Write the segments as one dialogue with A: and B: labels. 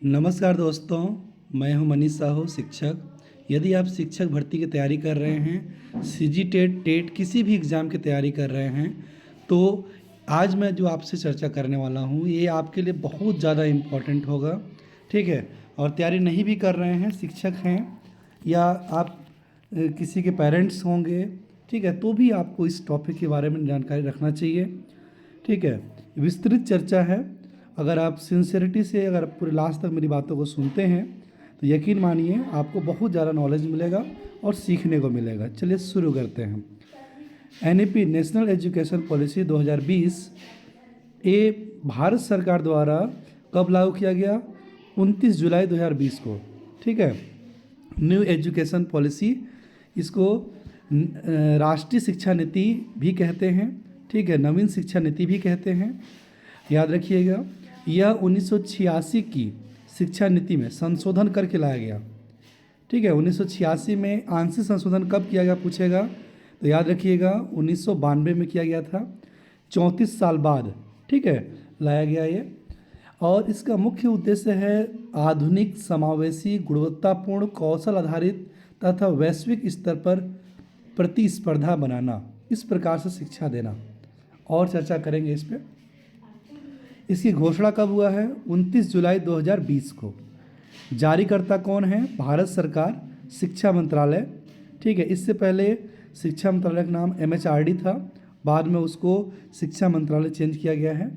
A: नमस्कार दोस्तों, मैं हूं मनीष साहू, शिक्षक। यदि आप शिक्षक भर्ती की तैयारी कर रहे हैं, सीजी टेट किसी भी एग्ज़ाम की तैयारी कर रहे हैं, तो आज मैं जो आपसे चर्चा करने वाला हूं, ये आपके लिए बहुत ज़्यादा इम्पोर्टेंट होगा, ठीक है। और तैयारी नहीं भी कर रहे हैं, शिक्षक हैं या आप किसी के पेरेंट्स होंगे, ठीक है, तो भी आपको इस टॉपिक के बारे में जानकारी रखना चाहिए, ठीक है। विस्तृत चर्चा है। अगर आप सिंसेरिटी से अगर पूरे लास्ट तक मेरी बातों को सुनते हैं तो यकीन मानिए आपको बहुत ज़्यादा नॉलेज मिलेगा और सीखने को मिलेगा। चलिए शुरू करते हैं। एनईपी नेशनल एजुकेशन पॉलिसी 2020 ये भारत सरकार द्वारा कब लागू किया गया? 29 जुलाई 2020 को, ठीक है। न्यू एजुकेशन पॉलिसी, इसको राष्ट्रीय शिक्षा नीति भी कहते हैं, ठीक है, नवीन शिक्षा नीति भी कहते हैं। याद रखिएगा, यह 1986 की शिक्षा नीति में संशोधन करके लाया गया, ठीक है। 1986 में आंशिक संशोधन कब किया गया पूछेगा तो याद रखिएगा 1992 में किया गया था, 34 साल बाद, ठीक है, लाया गया ये। और इसका मुख्य उद्देश्य है आधुनिक, समावेशी, गुणवत्तापूर्ण, कौशल आधारित तथा वैश्विक स्तर पर प्रतिस्पर्धा बनाना, इस प्रकार से शिक्षा देना। और चर्चा करेंगे इस पर। इसकी घोषणा कब हुआ है? 29 जुलाई 2020 को। जारीकर्ता कौन है? भारत सरकार, शिक्षा मंत्रालय, ठीक है। इससे पहले शिक्षा मंत्रालय का नाम MHRD था, बाद में उसको शिक्षा मंत्रालय चेंज किया गया है,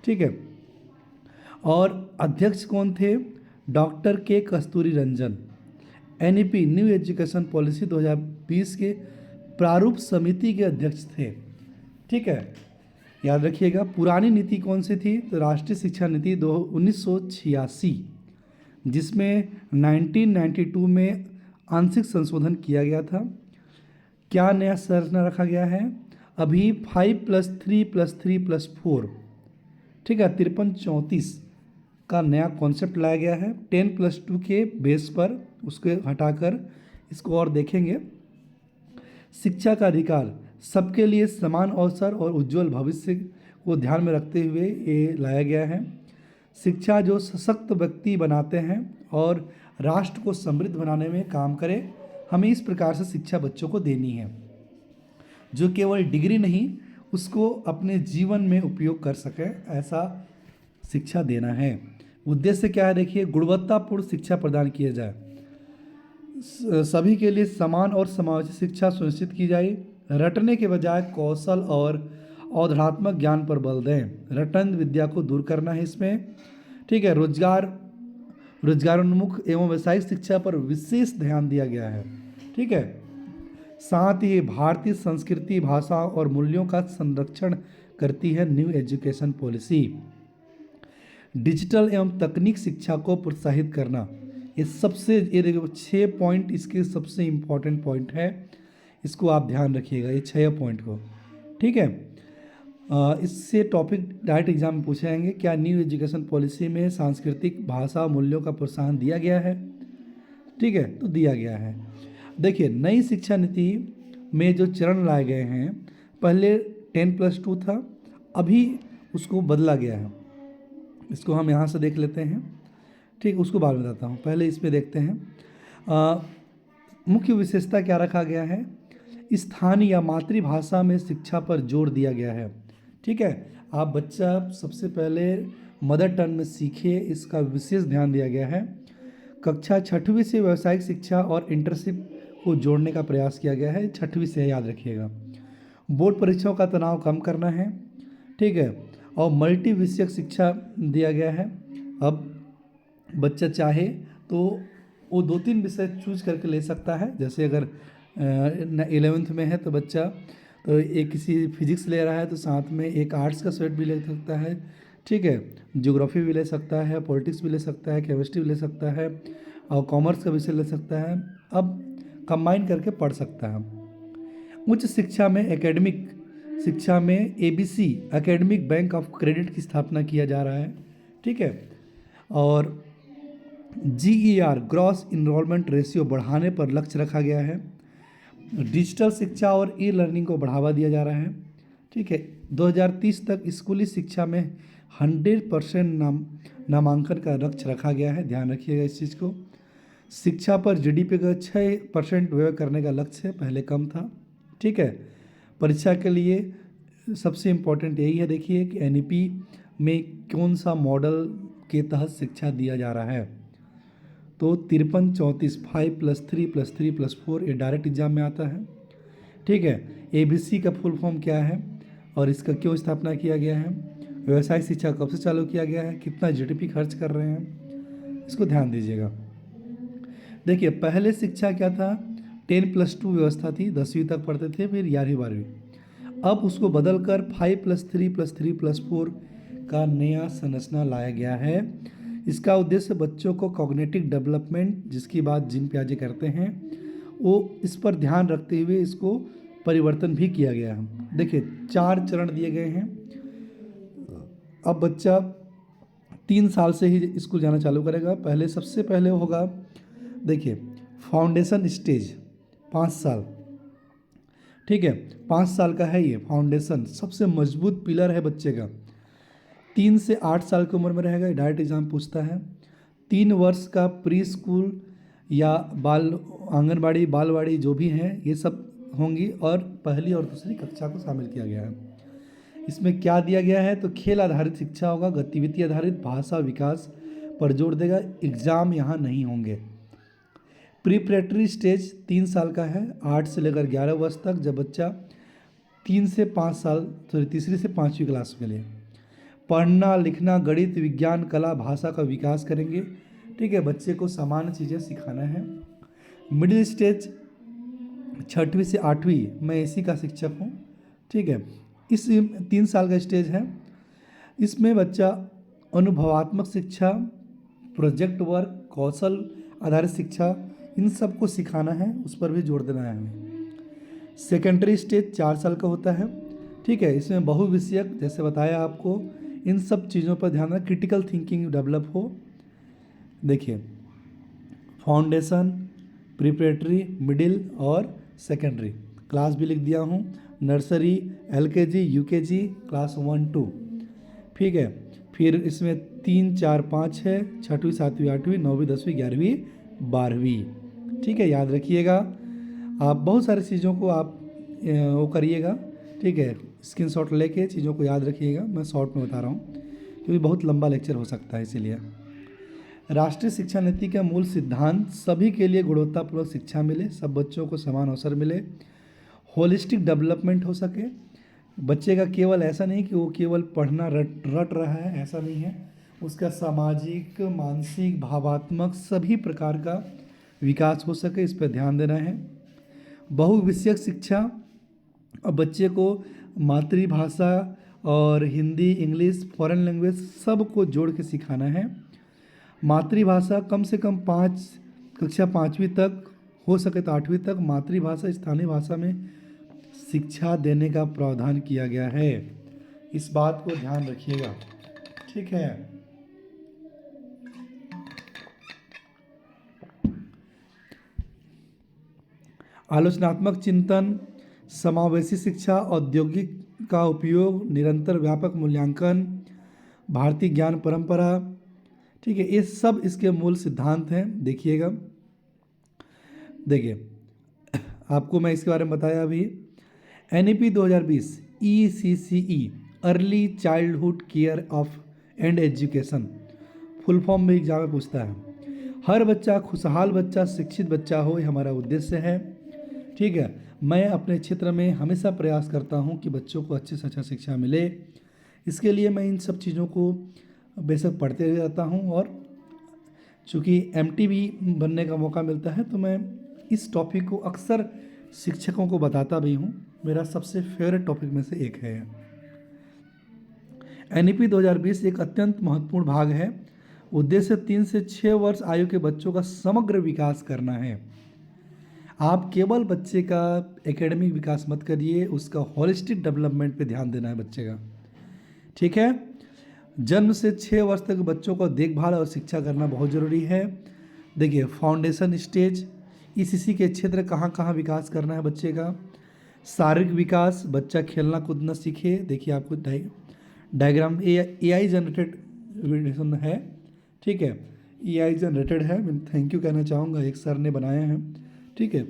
A: ठीक है। और अध्यक्ष कौन थे? Doctor K Kasturirangan. NEP new education policy 2020 के प्रारूप समिति के अध्यक्ष थे, ठीक है। याद रखिएगा, पुरानी नीति कौन सी थी? तो राष्ट्रीय शिक्षा नीति 1986, जिसमें 1992 में आंशिक संशोधन किया गया था। क्या नया संरचना रखा गया है? अभी 5+3+3+4, ठीक है, 53-34 का नया कॉन्सेप्ट लाया गया है। 10+2 के बेस पर उसके हटाकर इसको और देखेंगे। शिक्षा का अधिकार, सबके लिए समान अवसर और उज्जवल भविष्य को ध्यान में रखते हुए ये लाया गया है। शिक्षा जो सशक्त व्यक्ति बनाते हैं और राष्ट्र को समृद्ध बनाने में काम करे, हमें इस प्रकार से शिक्षा बच्चों को देनी है, जो केवल डिग्री नहीं, उसको अपने जीवन में उपयोग कर सके, ऐसा शिक्षा देना है। उद्देश्य क्या है? देखिए, गुणवत्तापूर्ण शिक्षा प्रदान किया जाए, सभी के लिए समान और समावेशी शिक्षा सुनिश्चित की जाए, रटने के बजाय कौशल और अवधारणात्मक ज्ञान पर बल दें, रटन विद्या को दूर करना है इसमें, ठीक है। रोजगारोन्मुख एवं व्यावसायिक शिक्षा पर विशेष ध्यान दिया गया है, ठीक है। साथ ही भारतीय संस्कृति, भाषा और मूल्यों का संरक्षण करती है न्यू एजुकेशन पॉलिसी। डिजिटल एवं तकनीक शिक्षा को प्रोत्साहित करना, ये 6 पॉइंट इसके सबसे इम्पोर्टेंट पॉइंट है, इसको आप ध्यान रखिएगा, ये 6 पॉइंट को, ठीक है। इससे टॉपिक डायरेक्ट एग्जाम में पूछे जाएंगे। क्या न्यू एजुकेशन पॉलिसी में सांस्कृतिक, भाषा, मूल्यों का प्रोत्साहन दिया गया है? ठीक है, तो दिया गया है। देखिए, नई शिक्षा नीति में जो चरण लाए गए हैं, पहले 10+2 था, अभी उसको बदला गया है। इसको हम यहाँ से देख लेते हैं, ठीक, उसको बाद में बताता हूँ, पहले इसमें देखते हैं। मुख्य विशेषता क्या रखा गया है? स्थानीय या मातृभाषा में शिक्षा पर जोर दिया गया है, ठीक है। आप बच्चा सबसे पहले मदर टंग में सीखे, इसका विशेष ध्यान दिया गया है। कक्षा 6वीं से व्यावसायिक शिक्षा और इंटर्नशिप को जोड़ने का प्रयास किया गया है, 6वीं से, याद रखिएगा। बोर्ड परीक्षाओं का तनाव कम करना है, ठीक है। और मल्टी विषयक शिक्षा दिया गया है। अब बच्चा चाहे तो वो 2-3 विषय चूज करके ले सकता है। जैसे अगर 11th में है तो बच्चा तो एक किसी फिजिक्स ले रहा है तो साथ में एक आर्ट्स का सब्जेक्ट भी ले सकता है, ठीक है। ज्योग्राफी भी ले सकता है, पॉलिटिक्स भी ले सकता है, केमिस्ट्री भी ले सकता है और कॉमर्स का विषय ले सकता है। अब कंबाइन करके पढ़ सकता है। उच्च शिक्षा में, एकेडमिक शिक्षा में ABC academic bank of credit की स्थापना किया जा रहा है, ठीक है। और GER ग्रॉस इनरोलमेंट रेशियो बढ़ाने पर लक्ष्य रखा गया है। डिजिटल शिक्षा और ई लर्निंग को बढ़ावा दिया जा रहा है, ठीक है। 2030 तक स्कूली शिक्षा में 100% नामांकन का लक्ष्य रखा गया है, ध्यान रखिएगा इस चीज़ को। शिक्षा पर जीडीपी का 6% व्यय करने का लक्ष्य है, पहले कम था। ठीक है, परीक्षा के लिए सबसे इम्पोर्टेंट यही है, देखिए कि एनईपी में कौन सा मॉडल के तहत शिक्षा दिया जा रहा है। तो 53-34 5+3+3+4 ये डायरेक्ट एग्जाम में आता है। ठीक है, एबीसी का फुल फॉर्म क्या है और इसका क्यों स्थापना किया गया है, व्यवसाय शिक्षा कब से चालू किया गया है, कितना जीडीपी खर्च कर रहे हैं, इसको ध्यान दीजिएगा। देखिए, पहले शिक्षा क्या था, 10+2 व्यवस्था थी, 10वीं तक पढ़ते थे, फिर 11वीं 12वीं। अब उसको बदलकर 5+3+3+4 का नया संरचना लाया गया है। इसका उद्देश्य बच्चों को कॉग्निटिव डेवलपमेंट, जिसकी बात जिन प्याजे करते हैं, वो इस पर ध्यान रखते हुए इसको परिवर्तन भी किया गया है। देखिए, 4 चरण दिए गए हैं। अब बच्चा 3 साल से ही स्कूल जाना चालू करेगा। पहले सबसे पहले होगा, देखिए, फाउंडेशन स्टेज 5 साल। ठीक है, 5 साल का है ये फाउंडेशन, सबसे मजबूत पिलर है बच्चे का। 3 से 8 साल की उम्र में रहेगा, डायरेक्ट एग्जाम पूछता है। 3 वर्ष का प्री स्कूल या आंगनबाड़ी बालवाड़ी जो भी हैं ये सब होंगी, और पहली और दूसरी कक्षा को शामिल किया गया है। इसमें क्या दिया गया है, तो खेल आधारित शिक्षा होगा, गतिविधि आधारित, भाषा विकास पर जोर देगा। एग्ज़ाम यहाँ नहीं होंगे। प्रीपरेटरी स्टेज 3 साल का है, 8 से लेकर 11 वर्ष तक, जब बच्चा 3 से 5 साल तीसरी से 5वीं क्लास के लिए पढ़ना लिखना, गणित विज्ञान कला भाषा का विकास करेंगे। ठीक है, बच्चे को सामान्य चीज़ें सिखाना है। मिडिल स्टेज 6वीं से 8वीं, मैं इसी का शिक्षक हूँ। ठीक है, इस 3 साल का स्टेज है। इसमें बच्चा अनुभवात्मक शिक्षा, प्रोजेक्ट वर्क, कौशल आधारित शिक्षा, इन सब को सिखाना है, उस पर भी जोर देना है हमें। सेकेंडरी स्टेज 4 साल का होता है। ठीक है, इसमें बहुविषयक, जैसे बताया आपको, इन सब चीज़ों पर ध्यान देना, क्रिटिकल थिंकिंग डेवलप हो। देखिए, फाउंडेशन, प्रिपरेटरी, मिडिल और सेकेंडरी क्लास भी लिख दिया हूँ। Nursery, LKG, UKG, class 1 2। ठीक है, फिर इसमें 3 4 5 है, 6वीं 7वीं 8वीं 9वीं 10वीं 11वीं 12वीं। ठीक है, याद रखिएगा। आप बहुत सारी चीज़ों को आप वो करिएगा। ठीक है, स्क्रीनशॉट लेके चीज़ों को याद रखिएगा। मैं शॉर्ट में बता रहा हूँ क्योंकि बहुत लंबा लेक्चर हो सकता है, इसीलिए। राष्ट्रीय शिक्षा नीति का मूल सिद्धांत, सभी के लिए गुणवत्तापूर्वक शिक्षा मिले, सब बच्चों को समान अवसर मिले, होलिस्टिक डेवलपमेंट हो सके। बच्चे का केवल ऐसा नहीं कि वो केवल पढ़ना रट रहा है, ऐसा नहीं है। उसका सामाजिक, मानसिक, भावात्मक सभी प्रकार का विकास हो सके, इस पर ध्यान देना है। बहुविषयक शिक्षा, और बच्चे को मातृभाषा और हिंदी, इंग्लिश, फॉरेन लैंग्वेज सब को जोड़ के सिखाना है। मातृभाषा कम से कम कक्षा 5वीं तक, हो सके तो 8वीं तक मातृभाषा स्थानीय भाषा में शिक्षा देने का प्रावधान किया गया है। इस बात को ध्यान रखिएगा। ठीक है, आलोचनात्मक चिंतन, समावेशी शिक्षा, औद्योगिक का उपयोग, निरंतर व्यापक मूल्यांकन, भारतीय ज्ञान परंपरा। ठीक है, ये सब इसके मूल सिद्धांत हैं, देखिएगा। देखिए, आपको मैं इसके बारे में बताया अभी। NEP 2020 ECCE early childhood care of and education, full form में एग्जाम में पूछता है। हर बच्चा खुशहाल बच्चा, शिक्षित बच्चा हो, ये हमारा उद्देश्य है। ठीक है, मैं अपने क्षेत्र में हमेशा प्रयास करता हूँ कि बच्चों को अच्छे से अच्छा शिक्षा मिले। इसके लिए मैं इन सब चीज़ों को बेशक पढ़ते रहता हूँ, और चूँकि MTV बनने का मौका मिलता है तो मैं इस टॉपिक को अक्सर शिक्षकों को बताता भी हूँ। मेरा सबसे फेवरेट टॉपिक में से एक है। एनईपी 2020 एक अत्यंत महत्वपूर्ण भाग है। उद्देश्य 3 से 6 वर्ष आयु के बच्चों का समग्र विकास करना है। आप केवल बच्चे का एकेडमिक विकास मत करिए, उसका होलिस्टिक डेवलपमेंट पे ध्यान देना है बच्चे का। ठीक है, जन्म से 6 वर्ष तक बच्चों को देखभाल और शिक्षा करना बहुत ज़रूरी है। देखिए, फाउंडेशन स्टेज, इसी के क्षेत्र कहाँ कहाँ विकास करना है बच्चे का। शारीरिक विकास, बच्चा खेलना कूदना सीखे। देखिए आपको डायग्राम AI जनरेटेड है, ठीक है, AI जनरेटेड है। मैं थैंक यू कहना चाहूँगा, एक सर ने बनाए हैं, ठीक है,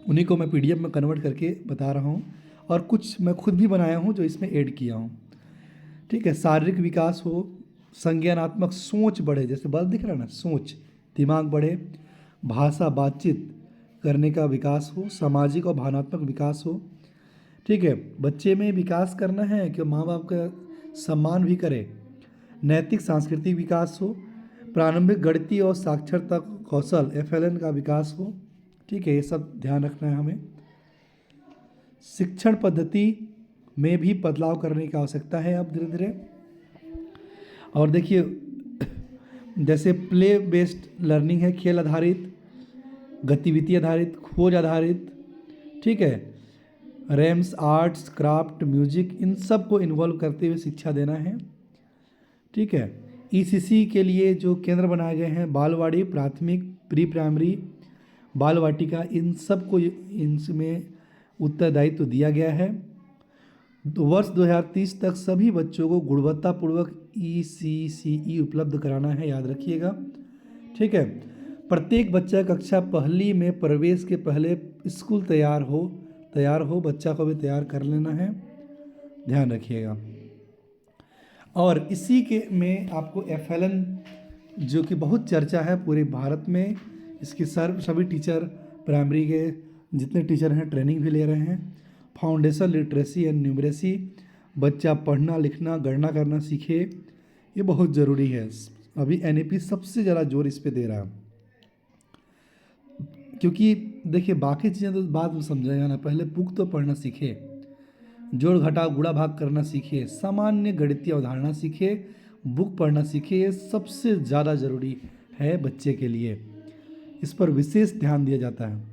A: उन्हीं को मैं PDF में कन्वर्ट करके बता रहा हूँ, और कुछ मैं खुद भी बनाया हूँ जो इसमें ऐड किया हूँ, ठीक है। शारीरिक विकास हो, संज्ञानात्मक सोच बढ़े, जैसे बल दिख रहा है ना, सोच दिमाग बढ़े, भाषा बातचीत करने का विकास हो, सामाजिक और भावनात्मक विकास हो, ठीक है। बच्चे में विकास करना है कि माँ बाप का सम्मान भी करे, नैतिक सांस्कृतिक विकास हो, प्रारंभिक गणितीय और साक्षरता कौशल FLN का विकास हो, ठीक है, ये सब ध्यान रखना है हमें। शिक्षण पद्धति में भी बदलाव करने की आवश्यकता है अब धीरे धीरे। और देखिए जैसे प्ले बेस्ड लर्निंग है, खेल आधारित, गतिविधि आधारित, खोज आधारित, ठीक है, रैम्स, आर्ट्स, क्राफ्ट, म्यूजिक, इन सब को इन्वॉल्व करते हुए शिक्षा देना है, ठीक है। ECC के लिए जो केंद्र बनाए गए हैं, बालवाड़ी, प्राथमिक, प्री प्राइमरी, बाल वाटिका, इन सब को इनमें उत्तरदायित्व दिया गया है। तो वर्ष 2030 तक सभी बच्चों को गुणवत्तापूर्वक ECCE उपलब्ध कराना है, याद रखिएगा, ठीक है। प्रत्येक बच्चा कक्षा पहली में प्रवेश के पहले स्कूल तैयार हो, बच्चा को भी तैयार कर लेना है, ध्यान रखिएगा। और इसी के में आपको FLN जो कि बहुत चर्चा है पूरे भारत में, इसकी सभी टीचर, प्राइमरी के जितने टीचर हैं ट्रेनिंग भी ले रहे हैं। फाउंडेशन लिटरेसी एंड न्यूमरेसी, बच्चा पढ़ना लिखना गणना करना सीखे, ये बहुत ज़रूरी है। अभी NAP सबसे ज़्यादा जोर इस पे दे रहा है, क्योंकि देखिए बाकी चीज़ें तो बाद में समझाएगा ना, पहले बुक तो पढ़ना सीखे, जोड़ घटाव गुणा भाग करना सीखे, सामान्य गणितीय अवधारणा सीखे, बुक पढ़ना सीखे, ये सबसे ज़्यादा ज़रूरी है बच्चे के लिए, इस पर विशेष ध्यान दिया जाता है।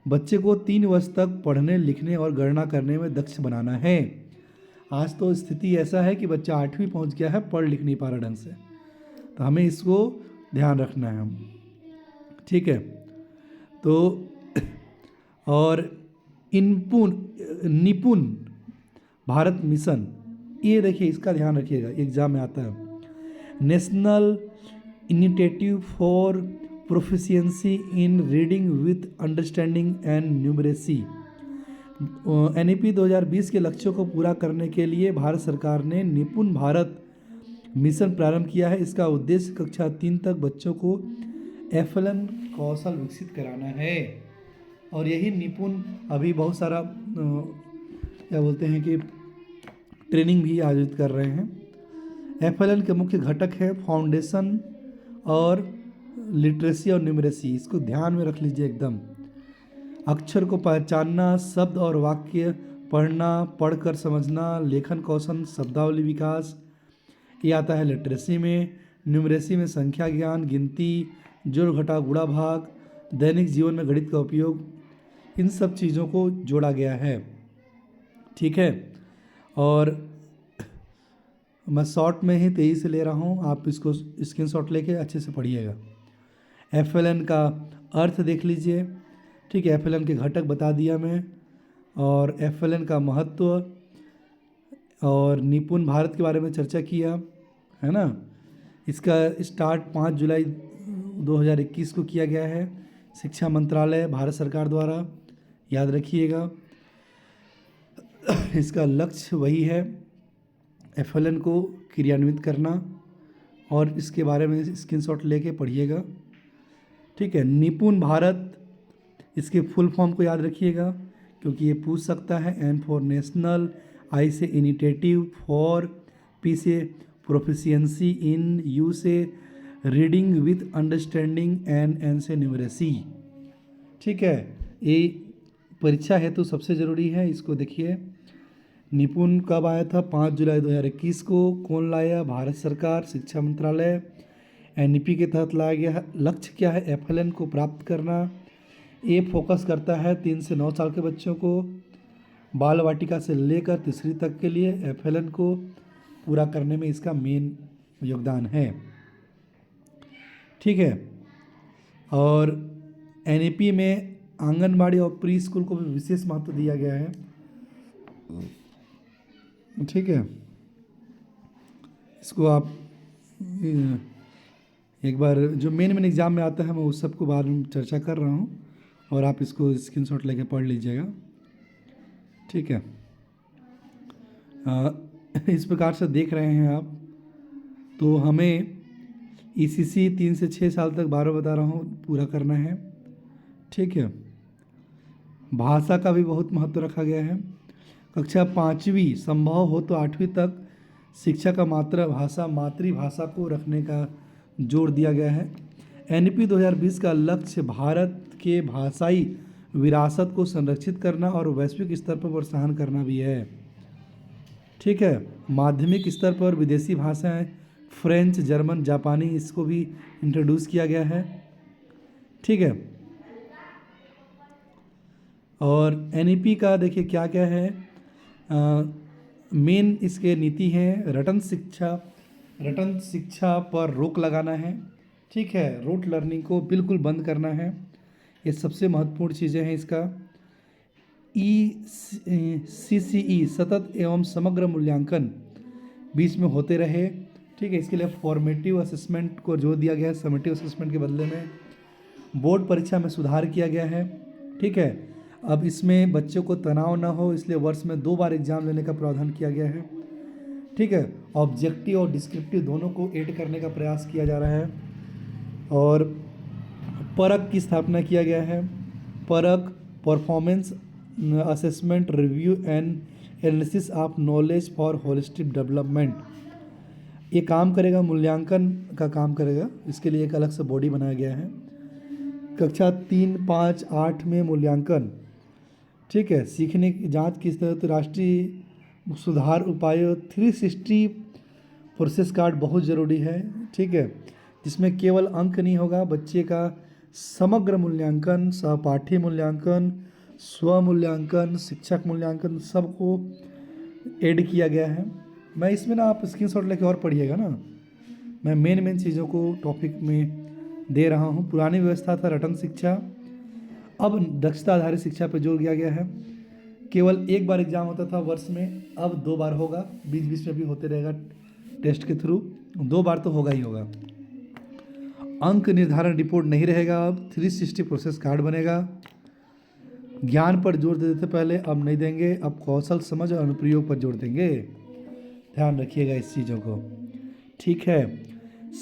A: बच्चे को 3 वर्ष तक पढ़ने लिखने और गणना करने में दक्ष बनाना है। आज तो स्थिति ऐसा है कि बच्चा 8वीं पहुंच गया है, पढ़ लिख नहीं पा रहा ढंग से, तो हमें इसको ध्यान रखना है, ठीक है। तो और निपुण भारत मिशन, ये देखिए इसका ध्यान रखिएगा, एग्जाम में आता है। National initiative for proficiency in reading with understanding and numeracy, NAP 2020 के लक्ष्यों को पूरा करने के लिए भारत सरकार ने निपुण भारत मिशन प्रारंभ किया है। इसका उद्देश्य कक्षा 3 तक बच्चों को FLN कौशल विकसित कराना है। और यही निपुण अभी बहुत सारा क्या बोलते हैं कि ट्रेनिंग भी आयोजित कर रहे हैं। FLN के मुख्य घटक है फाउंडेशन और लिटरेसी और न्यूमरेसी, इसको ध्यान में रख लीजिए एकदम। अक्षर को पहचानना, शब्द और वाक्य पढ़ना, पढ़कर समझना, लेखन कौशल, शब्दावली विकास, ये आता है लिटरेसी में। न्यूमरेसी में संख्या ज्ञान, गिनती, जोड़ घटाव गुणा भाग, दैनिक जीवन में गणित का उपयोग, इन सब चीज़ों को जोड़ा गया है, ठीक है। और मैं शॉर्ट में ही तेज़ी से ले रहा हूँ, आप इसको स्क्रीनशॉट लेके अच्छे से पढ़िएगा। FLN का अर्थ देख लीजिए, ठीक है, FLN के घटक बता दिया मैं, और FLN का महत्व, और निपुण भारत के बारे में चर्चा किया है ना। इसका स्टार्ट 5 जुलाई 2021 को किया गया है, शिक्षा मंत्रालय भारत सरकार द्वारा, याद रखिएगा। इसका लक्ष्य वही है, FLN को क्रियान्वित करना, और इसके बारे में स्क्रीनशॉट लेके पढ़िएगा, ठीक है। निपुण भारत, इसके फुल फॉर्म को याद रखिएगा, क्योंकि ये पूछ सकता है। N फॉर नेशनल, I से इनिशिएटिव, फॉर, P से प्रोफिशिएंसी इन, U से reading with understanding, and N से न्यूमरेसी, ठीक है। ये परीक्षा हेतु सबसे ज़रूरी है, इसको देखिए। निपुण कब आया था? 5 जुलाई 2021 को। कौन लाया? भारत सरकार, शिक्षा मंत्रालय, NEP के तहत लाया गया है। लक्ष्य क्या है? FLN को प्राप्त करना। ये फोकस करता है 3 से 9 साल के बच्चों को, बाल वाटिका से लेकर तीसरी तक के लिए FLN को पूरा करने में इसका मेन योगदान है, ठीक है। और NEP में आंगनबाड़ी और प्री स्कूल को भी विशेष महत्व दिया गया है। ठीक है, इसको आप एक बार जो मेन एग्ज़ाम में आता है मैं उस सब को बाद में चर्चा कर रहा हूँ, और आप इसको स्क्रीनशॉट लेके पढ़ लीजिएगा। ठीक है, इस प्रकार से देख रहे हैं आप, तो हमें ईसीसी 3 से 6 साल तक 12 बता रहा हूँ पूरा करना है। ठीक है, भाषा का भी बहुत महत्व रखा गया है। कक्षा 5वीं संभव हो तो 8वीं तक शिक्षा का मातृभाषा को रखने का जोर दिया गया है। एनईपी 2020 का लक्ष्य भारत के भाषाई विरासत को संरक्षित करना और वैश्विक स्तर पर प्रोत्साहन करना भी है। ठीक है, माध्यमिक स्तर पर विदेशी भाषाएं फ्रेंच, जर्मन, जापानी, इसको भी इंट्रोड्यूस किया गया है। ठीक है, और एनईपी का देखिए क्या क्या है, मेन इसके नीति हैं रटन शिक्षा पर रोक लगाना है। ठीक है, रोट लर्निंग को बिल्कुल बंद करना है, ये सबसे महत्वपूर्ण चीज़ें हैं इसका। CCE सतत एवं समग्र मूल्यांकन बीच में होते रहे। ठीक है, इसके लिए फॉर्मेटिव असेसमेंट को जोर दिया गया है, समेटिव असेसमेंट के बदले में बोर्ड परीक्षा में सुधार किया गया है। ठीक है, अब इसमें बच्चों को तनाव ना हो इसलिए वर्ष में 2 बार एग्जाम लेने का प्रावधान किया गया है। ठीक है, ऑब्जेक्टिव और डिस्क्रिप्टिव दोनों को ऐड करने का प्रयास किया जा रहा है, और परख की स्थापना किया गया है। परख performance assessment review and analysis of knowledge for holistic development, ये काम करेगा, मूल्यांकन का काम करेगा। इसके लिए एक अलग से बॉडी बनाया गया है। कक्षा 3, 5, 8 में मूल्यांकन। ठीक है, सीखने की जांच किस तरह, तो राष्ट्रीय सुधार उपायों 360 प्रोसेस कार्ड बहुत ज़रूरी है। ठीक है, जिसमें केवल अंक नहीं होगा, बच्चे का समग्र मूल्यांकन, सहपाठी मूल्यांकन, स्व मूल्यांकन, शिक्षक मूल्यांकन सबको ऐड किया गया है। मैं इसमें ना आप स्क्रीनशॉट लेके और पढ़िएगा ना, मैं मेन चीज़ों को टॉपिक में दे रहा हूँ। पुरानी व्यवस्था था रटन शिक्षा, अब दक्षता आधारित शिक्षा पर जोर दिया गया है। केवल एक बार एग्जाम होता था वर्ष में, अब 2 बार होगा, बीच बीच में भी होते रहेगा टेस्ट के थ्रू, 2 बार तो होगा ही होगा। अंक निर्धारण रिपोर्ट नहीं रहेगा, अब 360 प्रोसेस कार्ड बनेगा। ज्ञान पर जोर देते थे पहले, अब नहीं देंगे, अब कौशल समझ और अनुप्रयोग पर जोर देंगे। ध्यान रखिएगा इस चीज़ों को। ठीक है,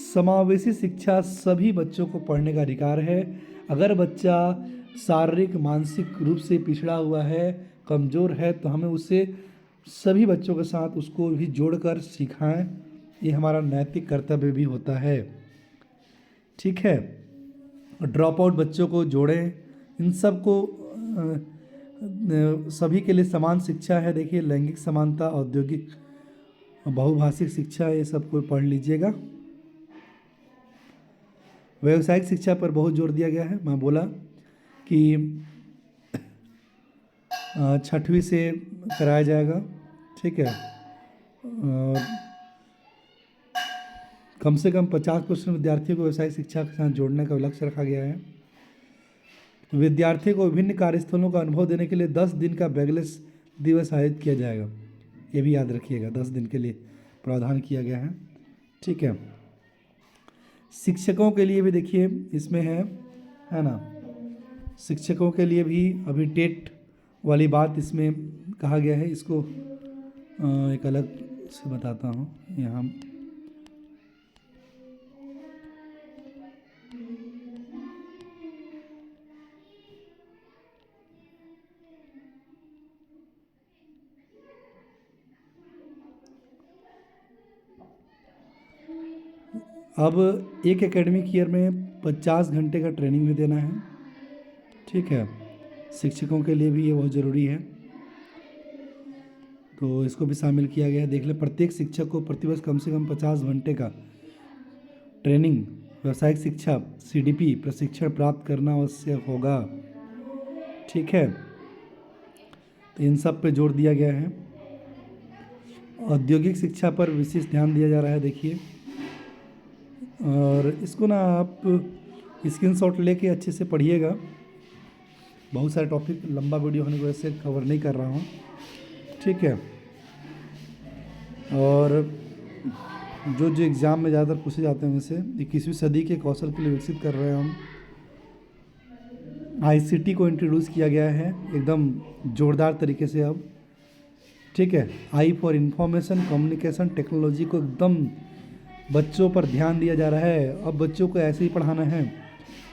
A: समावेशी शिक्षा सभी बच्चों को पढ़ने का अधिकार है। अगर बच्चा शारीरिक मानसिक रूप से पिछड़ा हुआ है, कमज़ोर है, तो हमें उसे सभी बच्चों के साथ उसको भी जोड़कर सिखाएं, ये हमारा नैतिक कर्तव्य भी होता है। ठीक है, ड्रॉप आउट बच्चों को जोड़ें, इन सब को सभी के लिए समान शिक्षा है। देखिए, लैंगिक समानता, औद्योगिक बहुभाषिक शिक्षा, ये सब को पढ़ लीजिएगा। व्यावसायिक शिक्षा पर बहुत जोर दिया गया है। मैं बोला कि 6वीं से कराया जाएगा। ठीक है, और कम से कम 50% विद्यार्थियों को व्यावसायिक शिक्षा के साथ जोड़ने का लक्ष्य रखा गया है। विद्यार्थियों को विभिन्न कार्यस्थलों का अनुभव देने के लिए 10 दिन का बैगलेस दिवस आयोजित किया जाएगा, ये भी याद रखिएगा, 10 दिन के लिए प्रावधान किया गया है। ठीक है, शिक्षकों के लिए भी देखिए इसमें है ना, शिक्षकों के लिए भी अभी टेट वाली बात इसमें कहा गया है। इसको एक अलग से बताता हूँ यहाँ। अब एक एकेडमिक ईयर में 50 घंटे का ट्रेनिंग भी देना है। ठीक है, शिक्षकों के लिए भी ये बहुत ज़रूरी है, तो इसको भी शामिल किया गया है। देख लें, प्रत्येक शिक्षक को प्रतिवर्ष कम से कम 50 घंटे का ट्रेनिंग, व्यावसायिक शिक्षा CDP प्रशिक्षण प्राप्त करना आवश्यक होगा। ठीक है, तो इन सब पे जोर दिया गया है। औद्योगिक शिक्षा पर विशेष ध्यान दिया जा रहा है। देखिए, और इसको ना आप स्क्रीनशॉट लेके अच्छे से पढ़िएगा, बहुत सारे टॉपिक लंबा वीडियो होने की वजह से कवर नहीं कर रहा हूँ, ठीक है। और जो जो एग्ज़ाम में ज़्यादातर पूछे जाते हैं वैसे 21वीं सदी के कौशल के लिए विकसित कर रहे हैं हम। आईसीटी को इंट्रोड्यूस किया गया है एकदम ज़ोरदार तरीके से अब, ठीक है। I for information communication technology को एकदम बच्चों पर ध्यान दिया जा रहा है। अब बच्चों को ऐसे ही पढ़ाना है,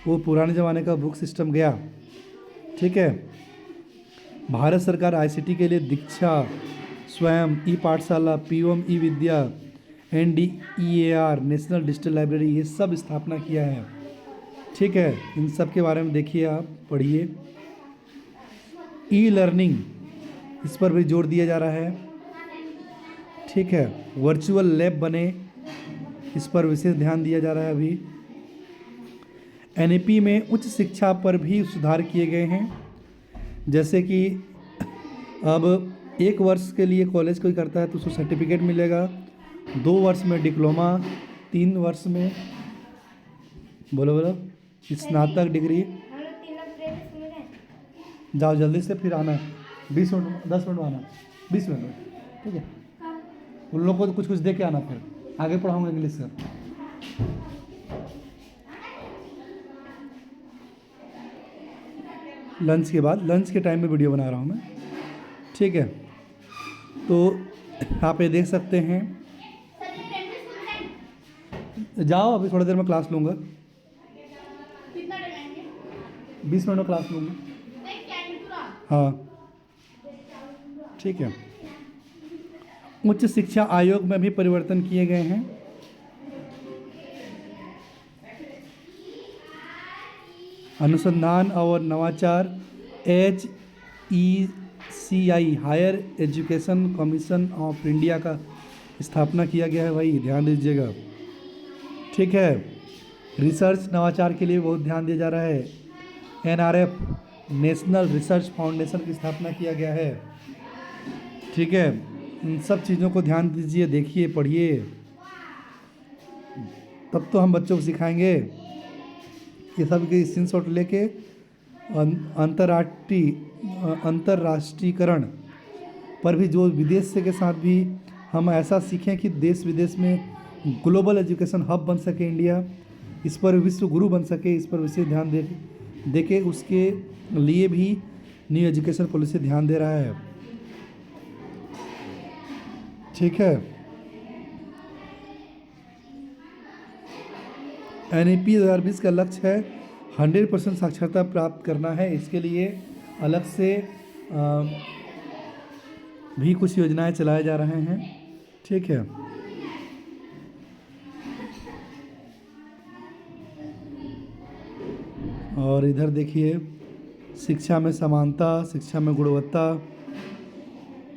A: वो पुराने ज़माने का बुक सिस्टम गया, ठीक है। भारत सरकार आईसीटी के लिए दीक्षा, स्वयं, ई पाठशाला, पीओएम ई विद्या, एनडीईएआर नेशनल डिजिटल लाइब्रेरी, ये सब स्थापना किया है, ठीक है। इन सब के बारे में देखिए, आप पढ़िए। ई लर्निंग, इस पर भी जोर दिया जा रहा है, ठीक है। वर्चुअल लैब बने, इस पर विशेष ध्यान दिया जा रहा है अभी। एनईपी में उच्च शिक्षा पर भी सुधार किए गए हैं, जैसे कि अब 1 वर्ष के लिए कॉलेज कोई करता है तो उसको सर्टिफिकेट मिलेगा, 2 वर्ष में डिप्लोमा, 3 वर्ष में बोलो बोलो स्नातक डिग्री। जाओ जल्दी से, फिर आना 20 मिनट 10 मिनट में आना, 20 मिनट में, ठीक है। उन लोग को तो कुछ कुछ दे के आना, फिर आगे पढ़ाऊँगा इंग्लिश से। लंच के बाद, लंच के टाइम में वीडियो बना रहा हूँ मैं, ठीक है। तो आप ये देख सकते हैं, जाओ अभी थोड़ी देर में क्लास लूँगा, 20 मिनट में क्लास लूँगा, हाँ, ठीक है। उच्च शिक्षा आयोग में भी परिवर्तन किए गए हैं। अनुसंधान और नवाचार, HECI higher education commission of India का स्थापना किया गया है, भाई ध्यान दीजिएगा, ठीक है। रिसर्च नवाचार के लिए बहुत ध्यान दिया जा रहा है। NRF नेशनल रिसर्च फाउंडेशन की स्थापना किया गया है, ठीक है। इन सब चीज़ों को ध्यान दीजिए, देखिए, पढ़िए, तब तो हम बच्चों को सिखाएंगे। ये सब के स्क्रीनशॉट लेके अंतर्राष्ट्रीयकरण पर भी, जो विदेश से के साथ भी हम ऐसा सीखें कि देश विदेश में ग्लोबल एजुकेशन हब बन सके इंडिया, इस पर विश्व गुरु बन सके, इस पर विशेष ध्यान दे के उसके लिए भी न्यू एजुकेशन पॉलिसी ध्यान दे रहा है, ठीक है। NEP 2020 का लक्ष्य है 100% साक्षरता प्राप्त करना है। इसके लिए अलग से भी कुछ योजनाएं चलाए जा रहे हैं, ठीक है। और इधर देखिए, शिक्षा में समानता, शिक्षा में गुणवत्ता,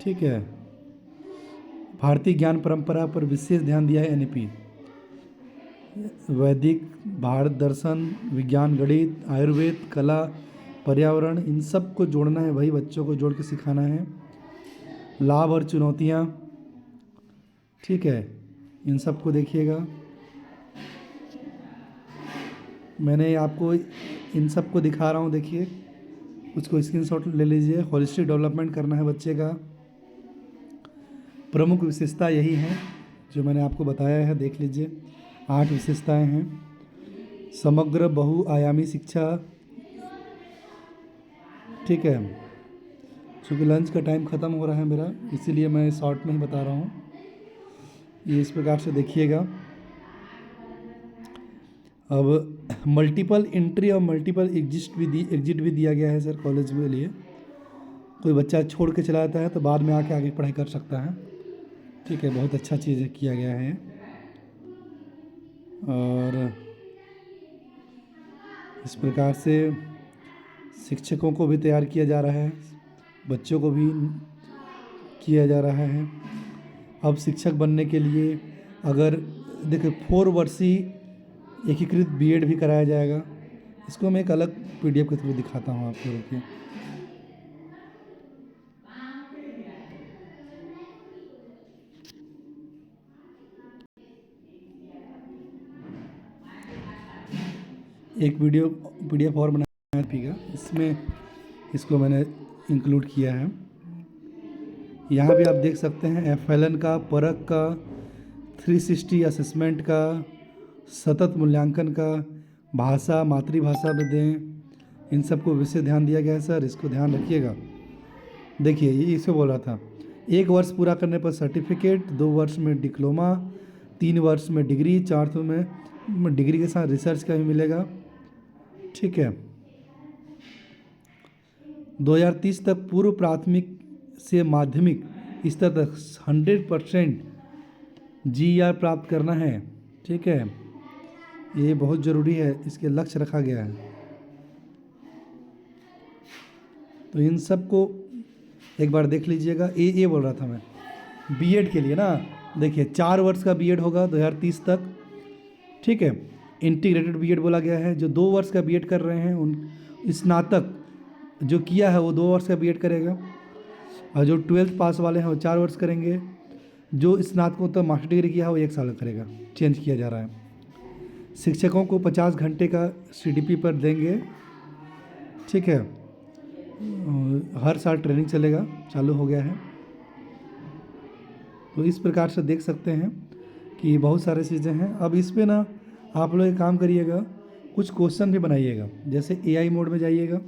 A: ठीक है। भारतीय ज्ञान परंपरा पर विशेष ध्यान दिया है NEP। वैदिक, भारत दर्शन, विज्ञान, गणित, आयुर्वेद, कला, पर्यावरण, इन सब को जोड़ना है भाई, बच्चों को जोड़ के सिखाना है। लाभ और चुनौतियाँ, ठीक है, इन सब को देखिएगा। मैंने आपको इन सब को दिखा रहा हूँ, देखिए, उसको स्क्रीनशॉट ले लीजिए। होलिस्टिक डेवलपमेंट करना है बच्चे का, प्रमुख विशेषता यही है जो मैंने आपको बताया है, देख लीजिए। 8 विशेषताएं हैं। समग्र बहुआयामी शिक्षा, ठीक है। चूँकि लंच का टाइम ख़त्म हो रहा है मेरा, इसीलिए मैं शॉर्ट में ही बता रहा हूँ। ये इस प्रकार से देखिएगा। अब मल्टीपल एंट्री और मल्टीपल एग्जिट भी दिया गया है सर कॉलेज के लिए। कोई बच्चा छोड़ के चला जाता है तो बाद में आके आगे पढ़ाई कर सकता है, ठीक है। बहुत अच्छा चीज़ किया गया है। और इस प्रकार से शिक्षकों को भी तैयार किया जा रहा है, बच्चों को भी किया जा रहा है। अब शिक्षक बनने के लिए अगर देखिए 4 वर्षीय एकीकृत बीएड भी कराया जाएगा। इसको मैं एक अलग PDF के थ्रू दिखाता हूँ आपको, रुकिए। एक PDF और बनाया है, इसमें इसको मैंने इंक्लूड किया है। यहाँ भी आप देख सकते हैं FLN का, परख का, 360 असेसमेंट का, सतत मूल्यांकन का, भाषा मातृभाषा में दें, इन सबको विशेष ध्यान दिया गया है सर, इसको ध्यान रखिएगा। देखिए ये इसको बोल रहा था, 1 वर्ष पूरा करने पर सर्टिफिकेट, 2 वर्ष में डिप्लोमा, 3 वर्ष में डिग्री, 4 में डिग्री के साथ रिसर्च का भी मिलेगा। ठीक है, 2030 तक पूर्व प्राथमिक से माध्यमिक स्तर तक 100% GER प्राप्त करना है। ठीक है, ये बहुत ज़रूरी है, इसके लक्ष्य रखा गया है। तो इन सब को एक बार देख लीजिएगा। ये बोल रहा था मैं बीएड के लिए ना, देखिए 4 वर्ष का बीएड होगा 2030 तक। ठीक है, इंटीग्रेटेड बीएड बोला गया है। जो 2 वर्ष का बीएड कर रहे हैं उन स्नातक जो किया है वो 2 वर्ष का बीएड करेगा, और जो 12th पास वाले हैं वो 4 वर्ष करेंगे। जो स्नातकोत्तर मास्टर डिग्री किया है वो 1 साल का करेगा। चेंज किया जा रहा है। शिक्षकों को 50 घंटे का CDP पर देंगे। ठीक है, हर साल ट्रेनिंग चलेगा, चालू हो गया है। तो इस प्रकार से देख सकते हैं कि बहुत सारी चीज़ें हैं। अब इस पे ना आप लोग एक काम करिएगा, कुछ क्वेश्चन भी बनाइएगा। जैसे AI मोड में जाइएगा,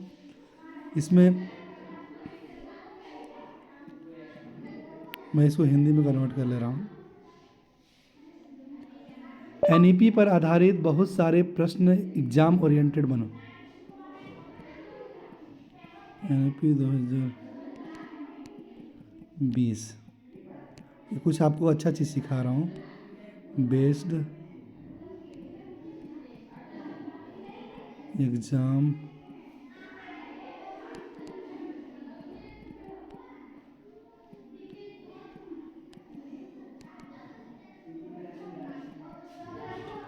A: इसमें मैं इसको हिंदी में कन्वर्ट कर ले रहा हूँ। NEP पर आधारित बहुत सारे प्रश्न एग्जाम ओरिएंटेड बनो। NEP 2020 ये कुछ आपको अच्छा चीज़ सिखा रहा हूँ। बेस्ड एग्ज़ाम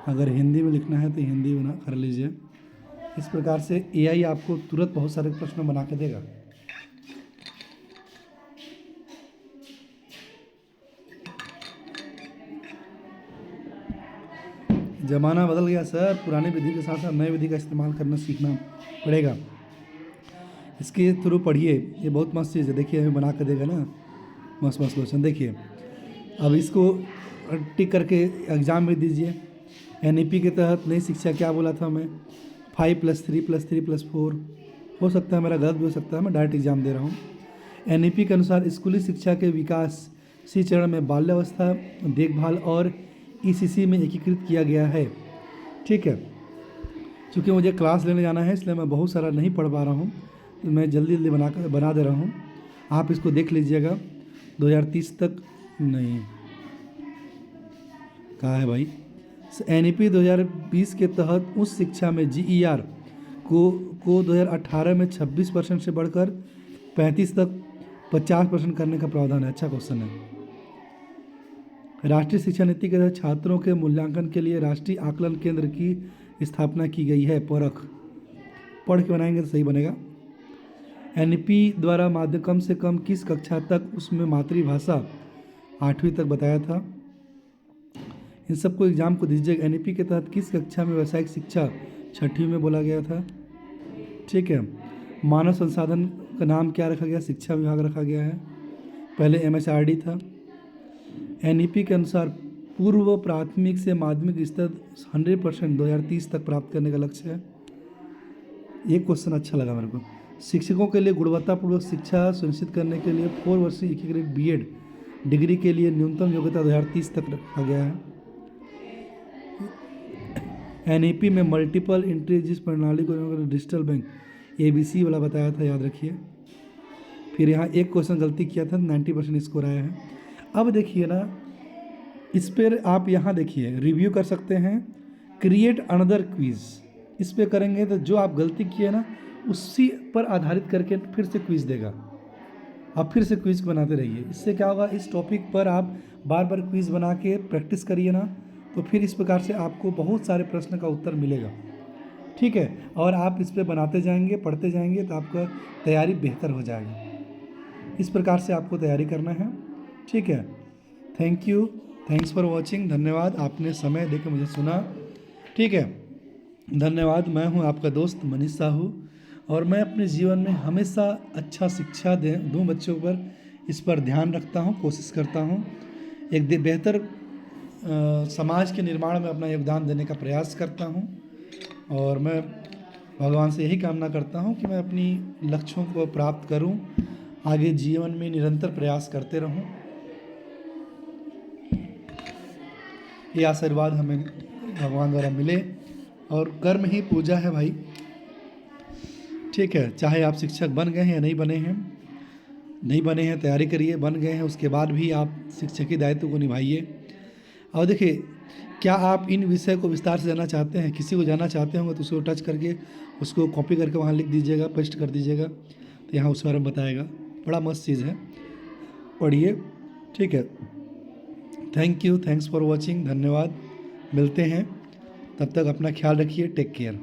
A: अगर हिंदी में लिखना है तो हिंदी बना कर लीजिए। इस प्रकार से AI आपको तुरंत बहुत सारे प्रश्न बना के देगा। ज़माना बदल गया सर, पुरानी विधि के साथ साथ नई विधि का इस्तेमाल करना सीखना पड़ेगा। इसके थ्रू पढ़िए, ये बहुत मस्त चीज़ है। देखिए हमें बना के देगा ना, मस्त मस्त क्वेश्चन। देखिए अब इसको टिक करके एग्ज़ाम में दीजिए। NEP के तहत नई शिक्षा क्या बोला था मैं, 5+3+3+4 हो सकता है, मेरा गलत भी हो सकता है, मैं डायरेक्ट एग्जाम दे रहा हूँ। NEP के अनुसार स्कूली शिक्षा के विकास सी चरण में बाल्यावस्था, देखभाल और ECC में एकीकृत किया गया है। ठीक है, चूँकि मुझे क्लास लेने जाना है इसलिए मैं बहुत सारा नहीं पढ़ पा रहा हूँ, तो मैं जल्दी जल्दी बना दे रहा हूँ। आप इसको देख लीजिएगा। 2030 तक नहीं कहा है भाई। NEP 2020 के तहत उस शिक्षा में GER को 2018 में 26% से बढ़कर 35 तक 50% करने का प्रावधान है। अच्छा क्वेश्चन है। राष्ट्रीय शिक्षा नीति के तहत छात्रों के मूल्यांकन के लिए राष्ट्रीय आकलन केंद्र की स्थापना की गई है। परख पढ़ के बनाएंगे तो सही बनेगा। NEP द्वारा माध्यम कम से कम किस कक्षा तक, उसमें मातृभाषा 8वीं तक बताया था। इन सबको एग्जाम को दीजिएगा। NEP के तहत किस कक्षा में व्यावसायिक शिक्षा 6वीं में बोला गया था। ठीक है, मानव संसाधन का नाम क्या रखा गया, शिक्षा विभाग रखा गया है, पहले MHRD था। NEP के अनुसार पूर्व प्राथमिक से माध्यमिक स्तर 100% 2030 तक प्राप्त करने का लक्ष्य है। ये क्वेश्चन अच्छा लगा मेरे को। शिक्षकों के लिए गुणवत्तापूर्वक शिक्षा सुनिश्चित करने के लिए 4 वर्षीय एकीकृत BEd डिग्री के लिए न्यूनतम योग्यता 2030 तक रखा गया है। NEP में मल्टीपल एंट्री जिस प्रणाली को डिजिटल बैंक ABC वाला बताया था, याद रखिए। फिर यहाँ एक क्वेश्चन गलती किया था, 90% स्कोर आया है। अब देखिए ना, इस पर आप यहाँ देखिए रिव्यू कर सकते हैं। क्रिएट अनदर क्विज, इस पर करेंगे तो जो आप गलती किए ना उसी पर आधारित करके फिर से क्विज देगा। आप फिर से क्विज बनाते रहिए। इससे क्या होगा, इस टॉपिक पर आप बार बार क्विज बना के प्रैक्टिस करिए ना, तो फिर इस प्रकार से आपको बहुत सारे प्रश्न का उत्तर मिलेगा। ठीक है, और आप इस पर बनाते जाएंगे, पढ़ते जाएंगे, तो आपका तैयारी बेहतर हो जाएगी। इस प्रकार से आपको तैयारी करना है। ठीक है, थैंक्स फॉर वॉचिंग। धन्यवाद, आपने समय देकर मुझे सुना। ठीक है, धन्यवाद। मैं हूं आपका दोस्त मनीष साहू, और मैं अपने जीवन में हमेशा अच्छा शिक्षा दूँ बच्चों पर, इस पर ध्यान रखता हूँ, कोशिश करता हूँ। एक बेहतर समाज के निर्माण में अपना योगदान देने का प्रयास करता हूँ। और मैं भगवान से यही कामना करता हूँ कि मैं अपनी लक्ष्यों को प्राप्त करूँ, आगे जीवन में निरंतर प्रयास करते रहूँ। ये आशीर्वाद हमें भगवान द्वारा मिले, और कर्म ही पूजा है भाई। ठीक है, चाहे आप शिक्षक बन गए हैं या नहीं बने हैं, तैयारी करिए, बन गए हैं उसके बाद भी आप शिक्षक के दायित्व को निभाइए। और देखिए, क्या आप इन विषय को विस्तार से जानना चाहते हैं, किसी को जानना चाहते होंगे तो उसको टच करके उसको कॉपी करके वहाँ लिख दीजिएगा, पेस्ट कर दीजिएगा, तो यहाँ उस बारे में बताएगा। बड़ा मस्त चीज़ है, पढ़िए। ठीक है, थैंक्स फॉर वॉचिंग, धन्यवाद। मिलते हैं, तब तक अपना ख्याल रखिए, टेक केयर।